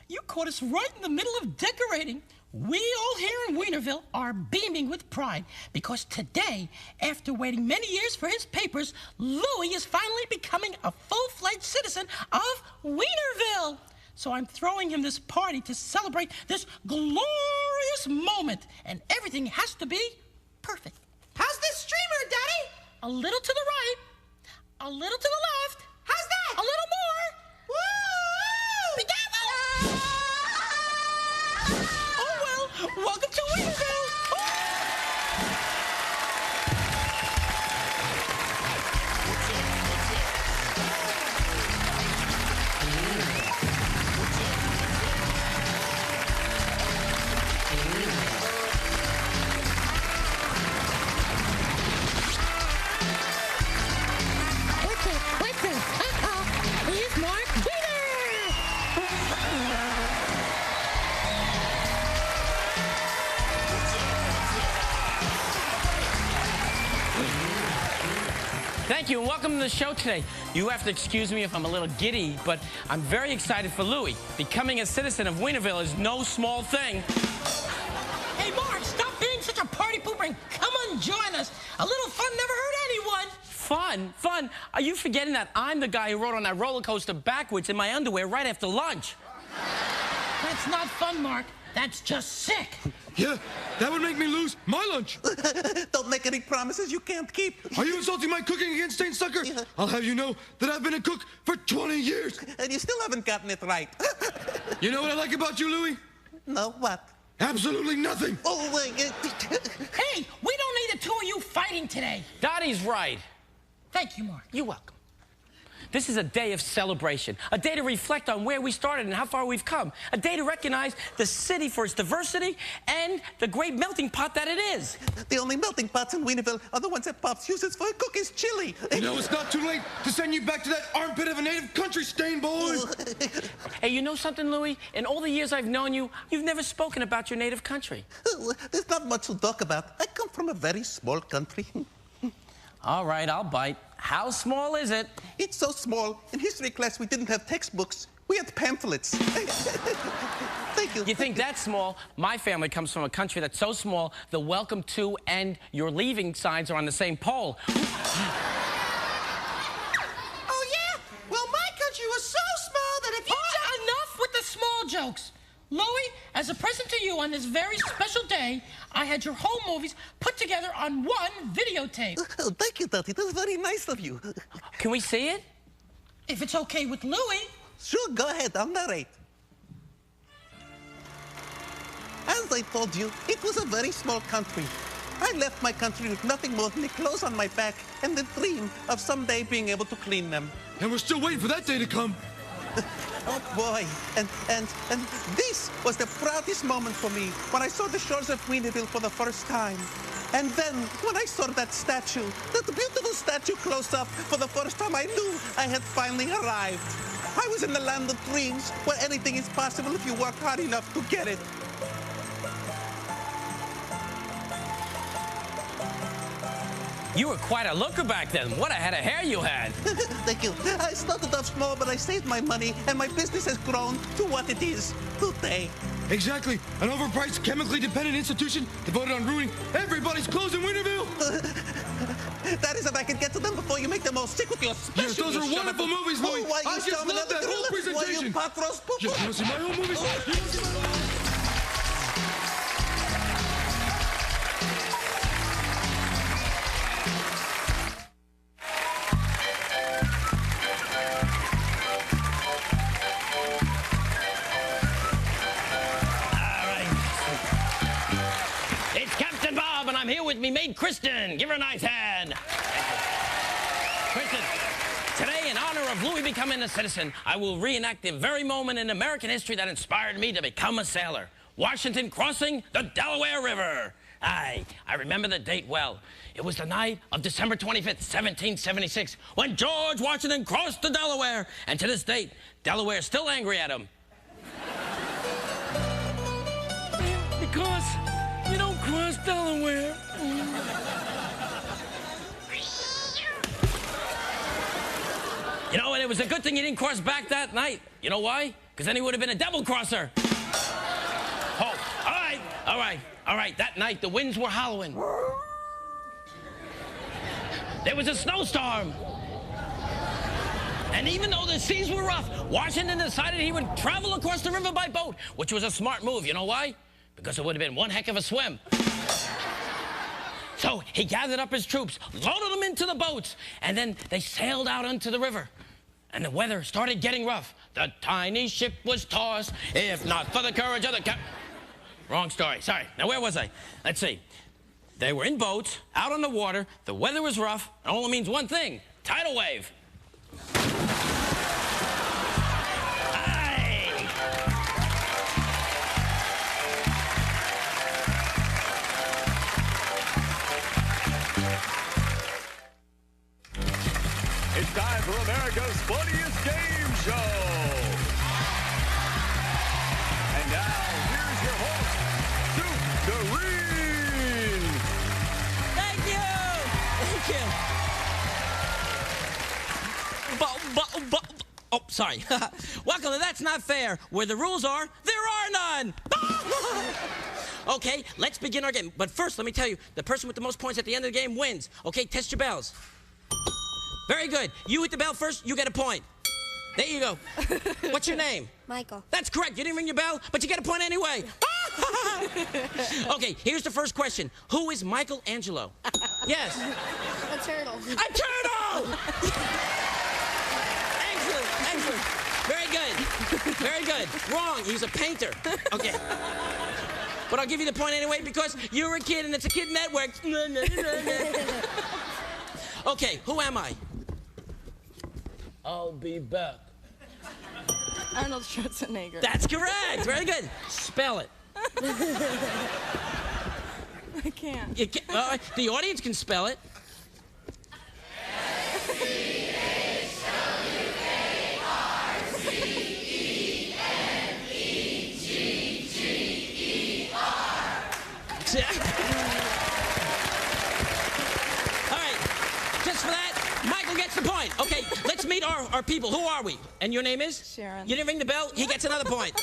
You caught us right in the middle of decorating. We all here in Weinerville are beaming with pride because today, after waiting many years for his papers, Louie is finally becoming a full-fledged citizen of Weinerville. So I'm throwing him this party to celebrate this glorious moment, and everything has to be perfect. How's this streamer, Daddy? A little to the right, a little to the left. How's that? A little more. Woo! Be careful! Oh, well, welcome to Weinerville. Thank you, and welcome to the show today. You have to excuse me if I'm a little giddy, but I'm very excited for Louie. Becoming a citizen of Weinerville is no small thing. Hey, Mark, stop being such a party pooper and come on, join us. A little fun never hurt anyone. Fun? Fun? Are you forgetting that I'm the guy who rode on that roller coaster backwards in my underwear right after lunch? That's not fun, Mark. That's just sick. Yeah, that would make me lose my lunch. Don't make any promises you can't keep. Are you insulting my cooking again, Stain Sucker? Yeah. I'll have you know that I've been a cook for 20 years. And you still haven't gotten it right. You know what I like about you, Louie? No, what? Absolutely nothing. Oh, wait. Hey, we don't need the two of you fighting today. Dottie's right. Thank you, Mark. You're welcome. This is a day of celebration, a day to reflect on where we started and how far we've come, a day to recognize the city for its diversity and the great melting pot that it is. The only melting pots in Weinerville are the ones that Pops uses for cook his chili. You know, it's not too late to send you back to that armpit of a native country, Stain boy. Hey, you know something, Louie? In all the years I've known you, you've never spoken about your native country. There's not much to talk about. I come from a very small country. All right, I'll bite. How small is it? It's so small. In history class, we didn't have textbooks. We had pamphlets. Thank you. You think that's small? My family comes from a country that's so small, the welcome to and your leaving signs are on the same pole. Oh, yeah? Well, my country was so small that if you... Enough with the small jokes. Louie, as a present to you on this very special day, I had your whole movies put together on one videotape. Oh, thank you, Dottie. That's very nice of you. Can we see it? If it's okay with Louie. Sure, go ahead. I'll narrate. As I told you, it was a very small country. I left my country with nothing more than the clothes on my back and the dream of someday being able to clean them. And we're still waiting for that day to come. Oh, boy. And this was the proudest moment for me when I saw the shores of Weinerville for the first time. And then, when I saw that statue, that beautiful statue close up, for the first time I knew I had finally arrived. I was in the land of dreams, where anything is possible if you work hard enough to get it. You were quite a looker back then. What a head of hair you had. Thank you. I started off small, but I saved my money, and my business has grown to what it is today. Exactly. An overpriced, chemically dependent institution devoted on ruining everybody's clothes in Weinerville. That is if I can get to them before you make them all sick with your special. Yes, those are wonderful movies, Louie. Oh, I just love that whole presentation. Why you You want to see my own movies? You want to see my own... I'm here with me maid, Kristen. Give her a nice hand. Kristen, today, in honor of Louie becoming a citizen, I will reenact the very moment in American history that inspired me to become a sailor. Washington crossing the Delaware River. I remember the date well. It was the night of December 25th, 1776, when George Washington crossed the Delaware. And to this date, Delaware's still angry at him. Because you don't cross Delaware. You know, and it was a good thing he didn't cross back that night. You know why? Because then he would have been a double crosser. Oh, all right. That night, the winds were howling. There was a snowstorm. And even though the seas were rough, Washington decided he would travel across the river by boat, which was a smart move. You know why? Because it would have been one heck of a swim. So he gathered up his troops, loaded them into the boats, and then they sailed out onto the river. And the weather started getting rough. The tiny ship was tossed, if not for the courage of the Wrong story, sorry. Now, where was I? Let's see. They were in boats, out on the water, the weather was rough, it only means one thing, tidal wave. It's time for America's funniest game show. And now, here's your host, Duke Doreen. Thank you. Oh, sorry. Welcome to That's Not Fair, where the rules are, there are none. Okay, let's begin our game. But first, let me tell you, the person with the most points at the end of the game wins. Okay, test your bells. Very good. You hit the bell first, you get a point. There you go. What's your name? Michael. That's correct. You didn't ring your bell, but you get a point anyway. Okay, here's the first question. Who is Michelangelo? Yes. A turtle. A turtle! Excellent. Very good. Wrong. He's a painter. Okay. But I'll give you the point anyway because you're a kid and it's a kid network. Okay, who am I? I'll be back. Arnold Schwarzenegger. That's correct. Very good. Spell it. I can't. You can, the audience can spell it. All right, just for that, Michael gets the point. Okay, let's meet our people. Who are we? And your name is? Sharon. You didn't ring the bell? He gets another point.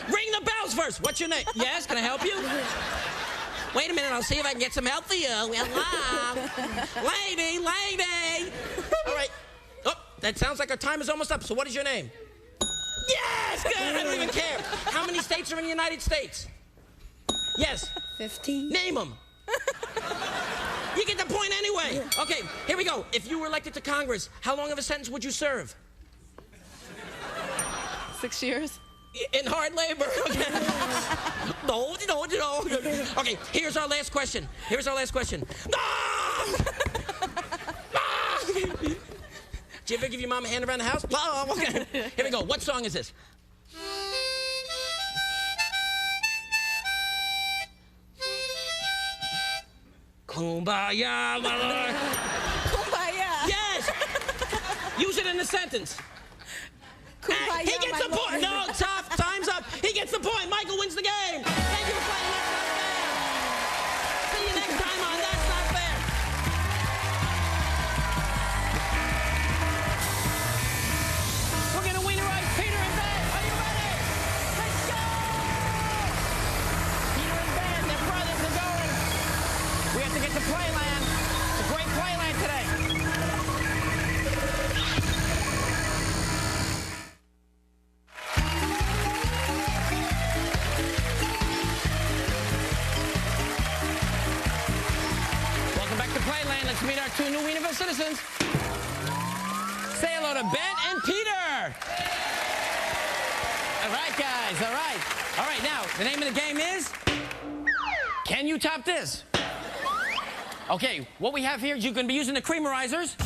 Ring the bells first. What's your name? Yes, can I help you? Wait a minute, I'll see if I can get some help for you. Hello. Lady. All right. Oh, that sounds like our time is almost up. So what is your name? Yes, good. I don't even care. How many states are in the United States? Yes. 15. Name them. You get the point anyway. Okay, here we go. If you were elected to Congress, how long of a sentence would you serve? 6 years. In hard labor. Okay. No. Okay, here's our last question. Ah! Did you ever give your mom a hand around the house? Okay. Here we go. What song is this? Kumbaya, my lord. Kumbaya. Yes. Use it in a sentence. Kumbaya, He gets the point. No, tough. Time's up. He gets the point. Michael wins the game. Thank you for playing That's Not Fair. See you next time on That's Not Fair. We're going to Weinerville-Louie, Peter and Ben. Are you ready? Let's go. Peter and Ben, they're brothers. They're going. We have to get to Playland. It's a great Playland today. Welcome back to Playland. Let's meet our two new Weinerville citizens. Say hello to Ben and Peter. All right, guys. All right. All right, now, the name of the game is Can You Top This? Okay, what we have here is you're going to be using the creamerizers.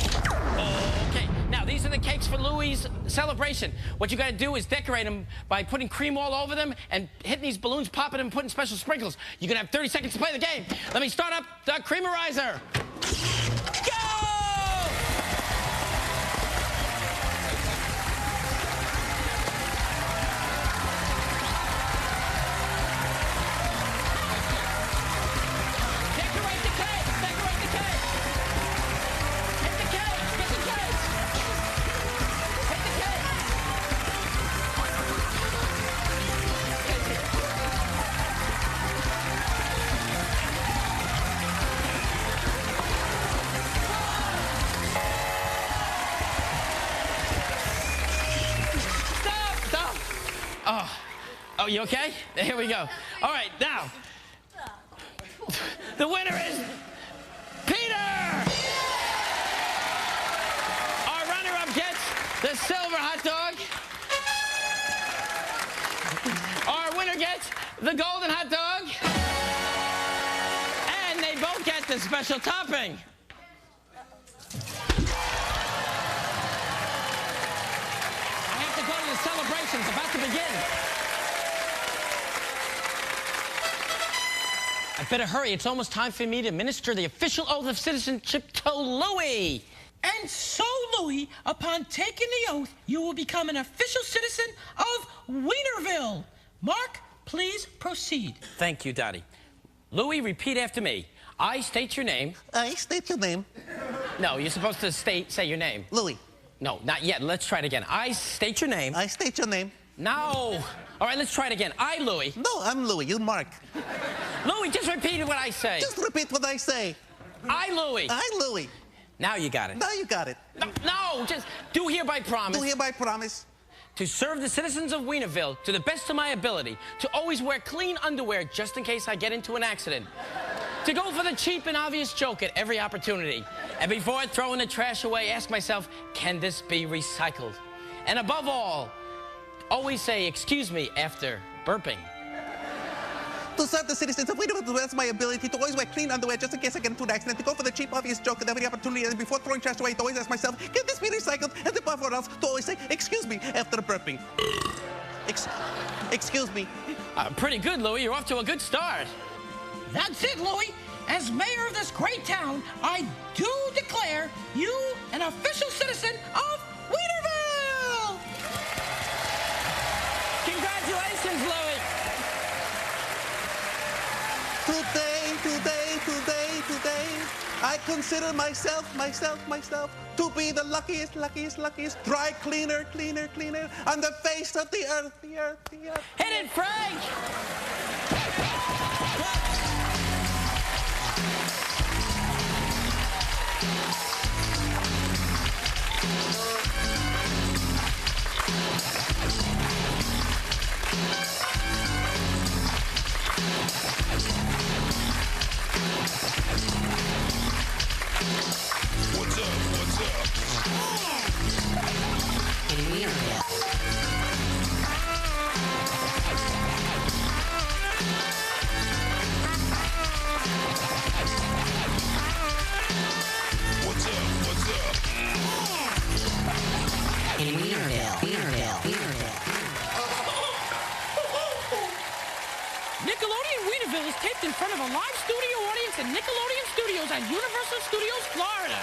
Okay, now these are the cakes for Louie's celebration. What you got to do is decorate them by putting cream all over them and hitting these balloons, popping them, and putting special sprinkles. You're going to have 30 seconds to play the game. Let me start up the creamerizer. Go! Decorate the cake! Decorate the cake! Hit the cake! Get the cake! Oh, you okay? Here we go. All right, now. The winner is Peter! Our runner-up gets the silver hot dog. Our winner gets the golden hot dog. And they both get the special topping. I have to go to the celebration. It's about to begin. I better hurry. It's almost time for me to administer the official oath of citizenship to Louie. And so, Louie, upon taking the oath, you will become an official citizen of Weinerville. Mark, please proceed. Thank you, Dottie. Louie, repeat after me. I state your name. I state your name. No, you're supposed to say your name. Louie. No, not yet. Let's try it again. I state your name. I state your name. No. All right, let's try it again. I, Louie. No, I'm Louie. You're Mark. Louie, just repeat what I say. Just repeat what I say. I, Louie. I, Louie. Now you got it. Now you got it. No, just do hereby promise. Do hereby promise. To serve the citizens of Weinerville to the best of my ability. To always wear clean underwear just in case I get into an accident. To go for the cheap and obvious joke at every opportunity. And before throwing the trash away, ask myself, can this be recycled? And above all, always say, excuse me, after burping. To serve the citizens of Weinerville to the best of my ability, to always wear clean underwear just in case I get into an accident, to go for the cheap, obvious joke at every opportunity, and before throwing trash away, to always ask myself, can this be recycled? And above all else, to always say, excuse me, after burping. Excuse me. Pretty good, Louie. You're off to a good start. That's it, Louie. As mayor of this great town, I do declare you an official citizen of Weinerville! Congratulations, Louie. Today, I consider myself to be the luckiest dry cleaner on the face of the earth. Hit it, Frank! What's up? In Weinerville. What's up? In Weinerville. Nickelodeon Weinerville is taped in front of a live studio audience at Nickelodeon Studios at Universal Studios, Florida.